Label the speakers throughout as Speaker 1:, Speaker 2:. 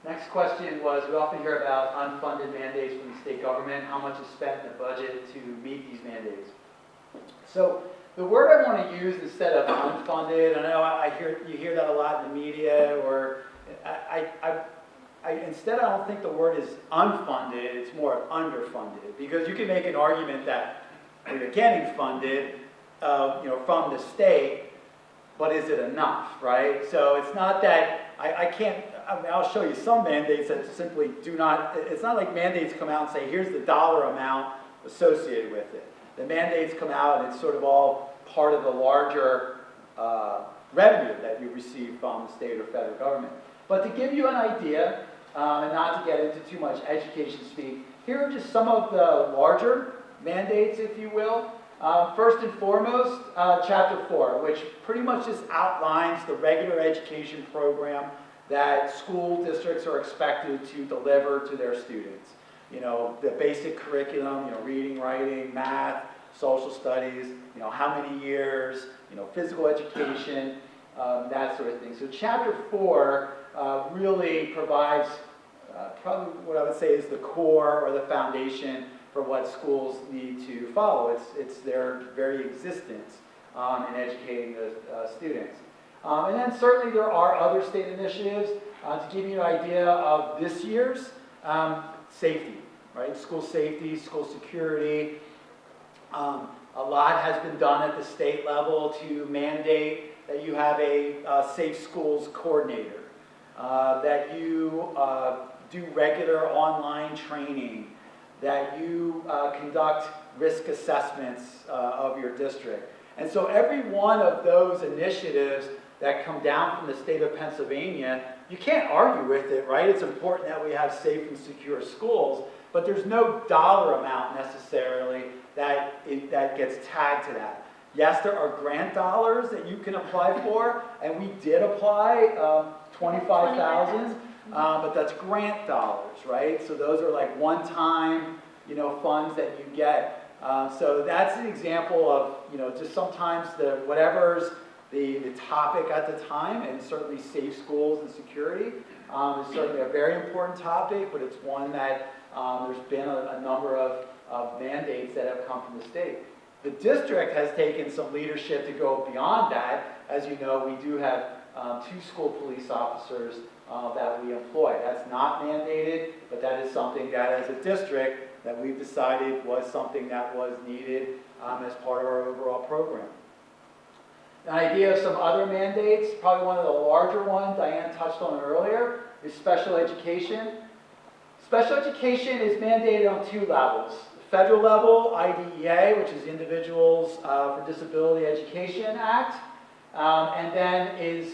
Speaker 1: Next question was, we often hear about unfunded mandates from the state government. How much is spent in the budget to meet these mandates? So the word I want to use instead of unfunded, I know you hear that a lot in the media, or instead I don't think the word is unfunded, it's more underfunded, because you can make an argument that you're getting funded, from the state, but is it enough, right? So it's not that, I'll show you some mandates that simply do not, it's not like mandates come out and say, here's the dollar amount associated with it. The mandates come out and it's sort of all part of the larger revenue that you receive from the state or federal government. But to give you an idea, and not to get into too much education speak, here are just some of the larger mandates, if you will. First and foremost, Chapter 4, which pretty much just outlines the regular education program that school districts are expected to deliver to their students. The basic curriculum, reading, writing, math, social studies, how many years, physical education, that sort of thing. So Chapter 4 really provides probably what I would say is the core or the foundation for what schools need to follow. It's their very existence in educating the students. And then certainly there are other state initiatives. To give you an idea of this year's, safety, right? School safety, school security. A lot has been done at the state level to mandate that you have a safe schools coordinator, that you do regular online training, that you conduct risk assessments of your district. And so every one of those initiatives that come down from the state of Pennsylvania, you can't argue with it, right? It's important that we have safe and secure schools, but there's no dollar amount necessarily that gets tagged to that. Yes, there are grant dollars that you can apply for, and we did apply 25,000, but that's grant dollars, right? So those are like one-time, funds that you get. So that's an example of, just sometimes whatever's the topic at the time, and certainly safe schools and security is certainly a very important topic, but it's one that there's been a number of mandates that have come from the state. The district has taken some leadership to go beyond that. As you know, we do have 2 school police officers that we employ. That's not mandated, but that is something that as a district that we've decided was something that was needed as part of our overall program. An idea of some other mandates, probably one of the larger ones, Diane touched on it earlier, is special education. Special education is mandated on 2 levels. The federal level, IDEA, which is Individuals for Disability Education Act, and then is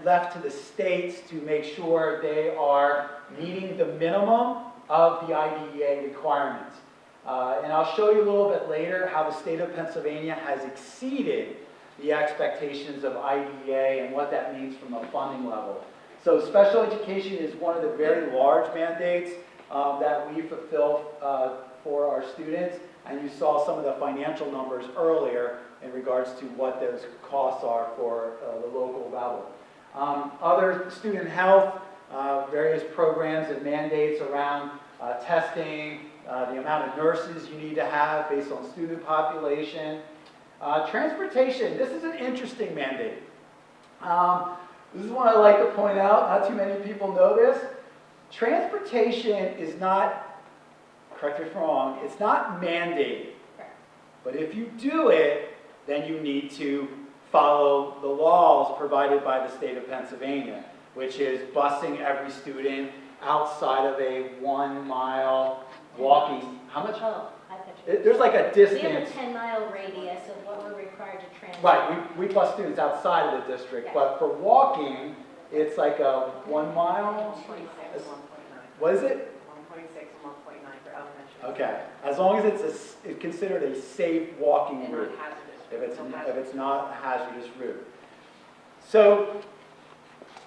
Speaker 1: left to the states to make sure they are meeting the minimum of the IDEA requirements. And I'll show you a little bit later how the state of Pennsylvania has exceeded the expectations of IDEA and what that means from a funding level. So special education is one of the very large mandates that we fulfill for our students, and you saw some of the financial numbers earlier in regards to what those costs are for the local level. Other student health, various programs and mandates around testing, the amount of nurses you need to have based on student population. Transportation, this is an interesting mandate. This is one I like to point out, not too many people know this. Transportation is not, correct me if I'm wrong, it's not mandated. But if you do it, then you need to follow the laws provided by the state of Pennsylvania, which is busing every student outside of a 1 mile walking, how much? There's like a distance.
Speaker 2: We have a 10-mile radius of what we're required to transit.
Speaker 1: Right, we bus students outside of the district, yes. But for walking, it's like a 1 mile?
Speaker 3: 1.6, 1.9.
Speaker 1: What is it?
Speaker 3: 1.6 and 1.9 for elementary.
Speaker 1: Okay, as long as it's considered a safe walking
Speaker 3: And
Speaker 1: route.
Speaker 3: not hazardous.
Speaker 1: If it's not a hazardous route. So,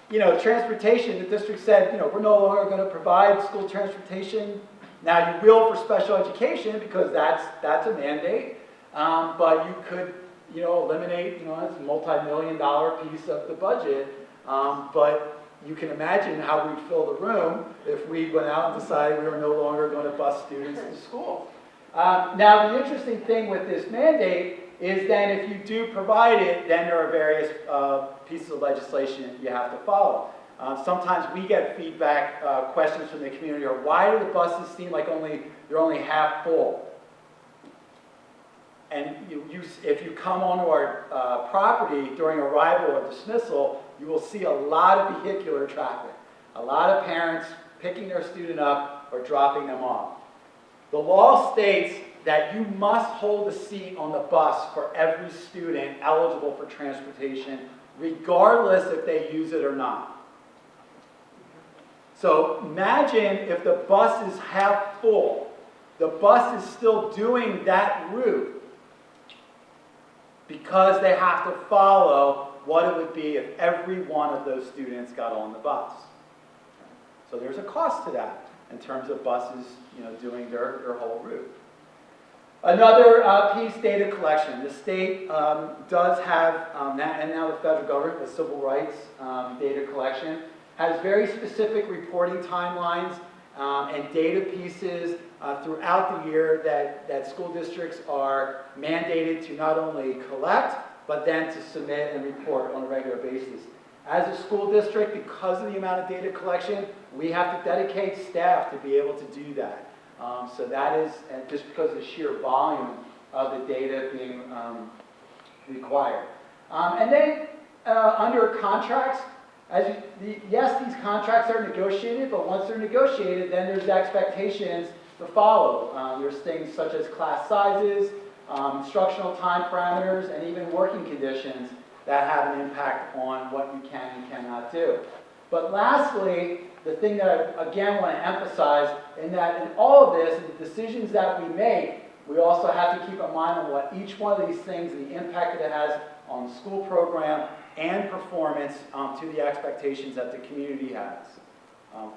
Speaker 1: transportation, the district said, we're no longer going to provide school transportation. Now you will for special education because that's a mandate, but you could, eliminate, it's a multi-million-dollar piece of the budget, but, you can imagine how we'd fill the room if we went out and decided we were no longer going to bus students to school. Now, the interesting thing with this mandate is then if you do provide it, then there are various pieces of legislation you have to follow. Sometimes we get feedback, questions from the community, or why do the buses seem like they're only half full? And if you come onto our property during arrival or dismissal, you will see a lot of vehicular traffic. A lot of parents picking their student up or dropping them off. The law states that you must hold a seat on the bus for every student eligible for transportation, regardless if they use it or not. So imagine if the bus is half full, the bus is still doing that route because they have to follow what it would be if every one of those students got on the bus. So there's a cost to that in terms of buses, doing their whole route. Another piece, data collection. The state does have, and now the federal government, the civil rights data collection, has very specific reporting timelines and data pieces throughout the year that school districts are mandated to not only collect, but then to submit and report on a regular basis. As a school district, because of the amount of data collection, we have to dedicate staff to be able to do that. So that is just because of the sheer volume of the data being required. And then under contracts, yes, these contracts are negotiated, but once they're negotiated, then there's expectations to follow. There's things such as class sizes, instructional time parameters, and even working conditions that have an impact on what you can and cannot do. But lastly, the thing that I again want to emphasize in that in all of this, the decisions that we make, we also have to keep in mind on what each one of these things and the impact that it has on the school program and performance to the expectations that the community has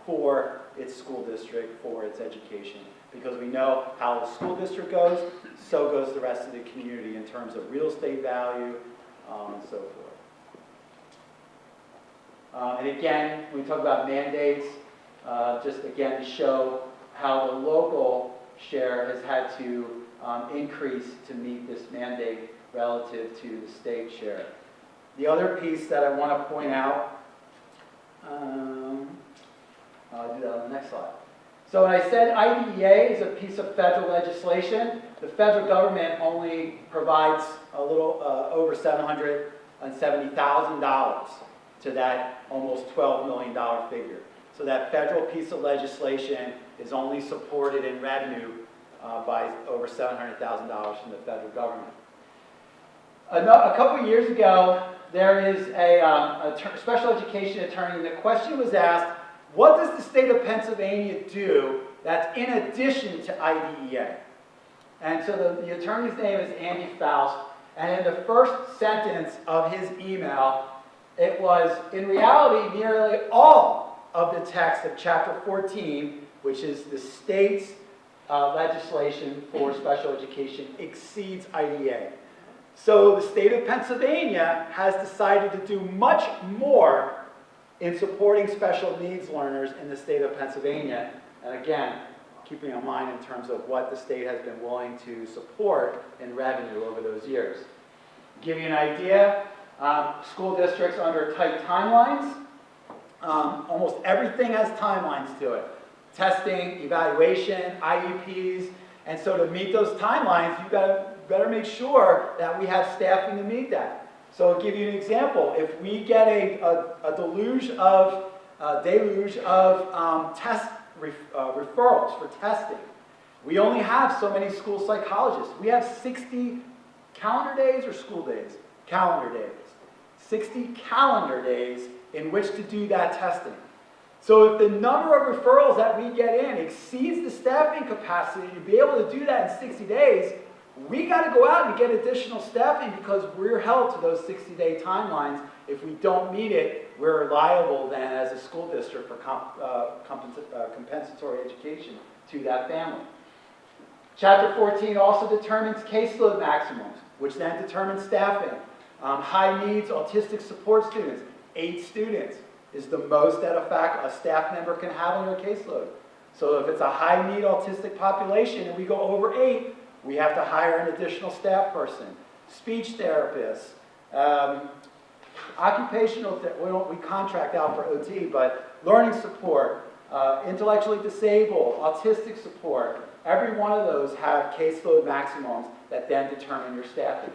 Speaker 1: for its school district, for its education. Because we know how the school district goes, so goes the rest of the community in terms of real estate value and so forth. And again, when we talk about mandates, just again to show how the local share has had to increase to meet this mandate relative to the state share. The other piece that I want to point out, I'll do that on the next slide. So when I said IDEA is a piece of federal legislation, the federal government only provides a little over $770,000 to that almost $12 million figure. So that federal piece of legislation is only supported in revenue by over $700,000 from the federal government. A couple of years ago, there is a special education attorney, and the question was asked, what does the state of Pennsylvania do that's in addition to IDEA? And so the attorney's name is Andy Faust, and in the first sentence of his email, it was, in reality, nearly all of the text of Chapter 14, which is the state's legislation for special education, exceeds IDEA. So the state of Pennsylvania has decided to do much more in supporting special needs learners in the state of Pennsylvania. And again, keeping in mind in terms of what the state has been willing to support in revenue over those years. To give you an idea, school districts under tight timelines. Almost everything has timelines to it. Testing, evaluation, IEPs. And so to meet those timelines, you've got to better make sure that we have staffing to meet that. So I'll give you an example. If we get a deluge of test referrals for testing, we only have so many school psychologists. We have 60 calendar days or school days? Calendar days. 60 calendar days in which to do that testing. So if the number of referrals that we get in exceeds the staffing capacity to be able to do that in 60 days, we got to go out and get additional staffing because we're held to those 60-day timelines. If we don't meet it, we're liable then as a school district for compensatory education to that family. Chapter 14 also determines caseload maximums, which then determines staffing. High needs autistic support students, 8 students is the most that a staff member can have on their caseload. So if it's a high-need autistic population and we go over 8, we have to hire an additional staff person. Speech therapists, occupational, we contract out for OT, but learning support, intellectually disabled, autistic support, every one of those have caseload maximums that then determine your staffing.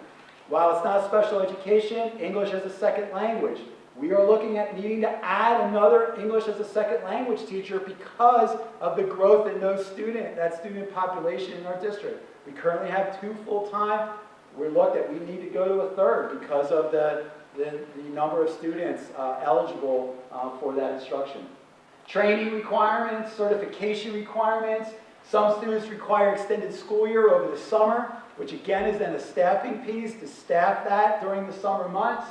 Speaker 1: While it's not special education, English as a second language, we are looking at needing to add another English as a second language teacher because of the growth in that student population in our district. We currently have 2 full-time. We looked at, we need to go to a 3rd because of the number of students eligible for that instruction. Training requirements, certification requirements. Some students require extended school year over the summer, which again is then a staffing piece to staff that during the summer months.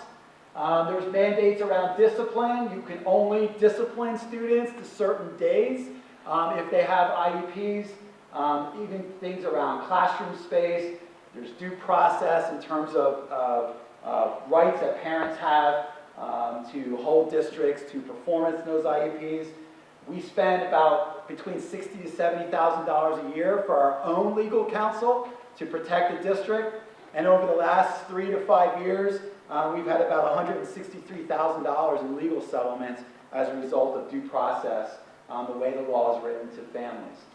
Speaker 1: There's mandates around discipline. You can only discipline students to certain days if they have IEPs, even things around classroom space. There's due process in terms of rights that parents have to hold districts to performance in those IEPs. We spend about between $60,000 to $70,000 a year for our own legal counsel to protect the district. And over the last 3 to 5 years, we've had about $163,000 in legal settlements as a result of due process, the way the law is written to families.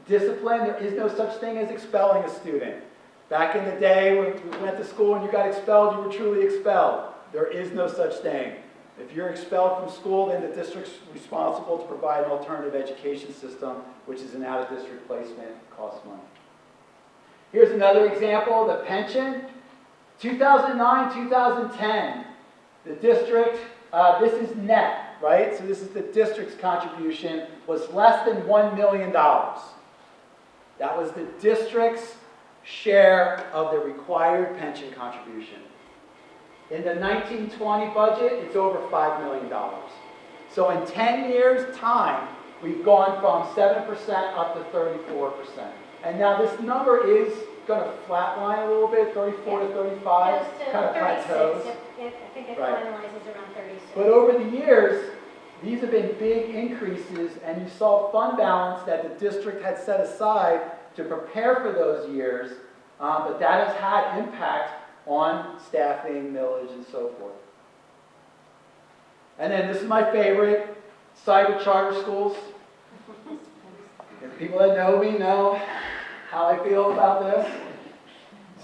Speaker 1: Discipline, there is no such thing as expelling a student. Back in the day when we went to school and you got expelled, you were truly expelled. There is no such thing. If you're expelled from school, then the district's responsible to provide an alternative education system, which is an out-of-district placement, costs money. Here's another example, the pension. 2009, 2010, the district, this is net, right? So this is the district's contribution, was less than $1 million. That was the district's share of the required pension contribution. In the 1920 budget, it's over $5 million. So in 10 years' time, we've gone from 7% up to 34%. And now this number is going to flatline a little bit, 34 to 35, kind of plateaus.
Speaker 2: I think it
Speaker 1: Right.
Speaker 2: finalizes around 36.
Speaker 1: But over the years, these have been big increases, and you saw fund balance that the district had set aside to prepare for those years, but that has had impact on staffing, millage, and so forth. And then this is my favorite, cyber charter schools. And people that know me know how I feel about this.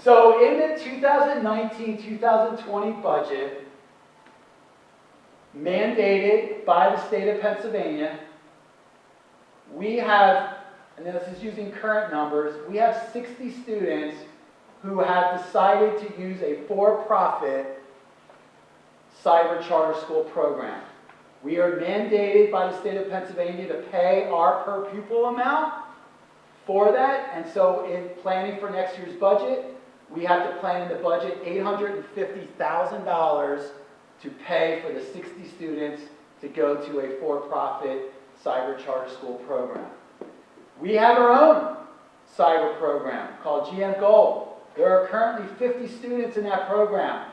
Speaker 1: So in the 2019-2020 budget, mandated by the state of Pennsylvania, we have, and this is using current numbers, we have 60 students who have decided to use a for-profit cyber charter school program. We are mandated by the state of Pennsylvania to pay our per pupil amount for that, and so in planning for next year's budget, we have to plan in the budget $850,000 to pay for the 60 students to go to a for-profit cyber charter school program. We have our own cyber program called GM Gold. There are currently 50 students in that program.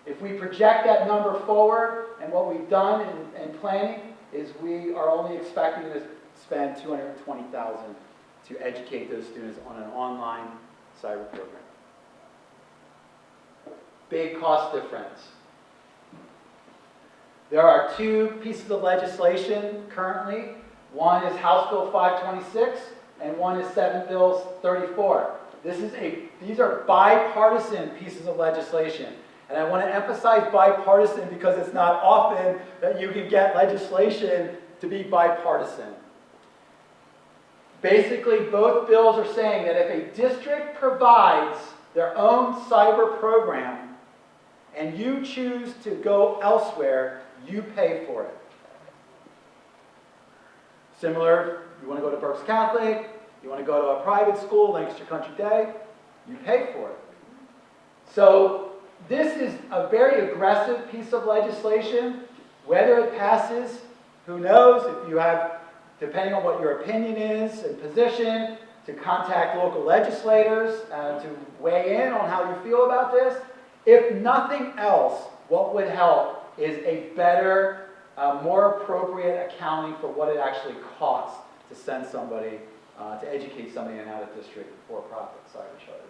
Speaker 1: If we project that number forward, and what we've done in planning is we are only expecting to spend $220,000 to educate those students on an online cyber program. Big cost difference. There are 2 pieces of legislation currently. One is House Bill 526, and one is Senate Bill 34. These are bipartisan pieces of legislation. And I want to emphasize bipartisan because it's not often that you can get legislation to be bipartisan. Basically, both bills are saying that if a district provides their own cyber program and you choose to go elsewhere, you pay for it. Similar, you want to go to Berks Catholic, you want to go to a private school, Lancaster Country Day, you pay for it. So this is a very aggressive piece of legislation. Whether it passes, who knows? If you have, depending on what your opinion is and position, to contact local legislators to weigh in on how you feel about this. If nothing else, what would help is a better more appropriate accounting for what it actually costs to send somebody, to educate somebody in an out-of-district for-profit cyber charter.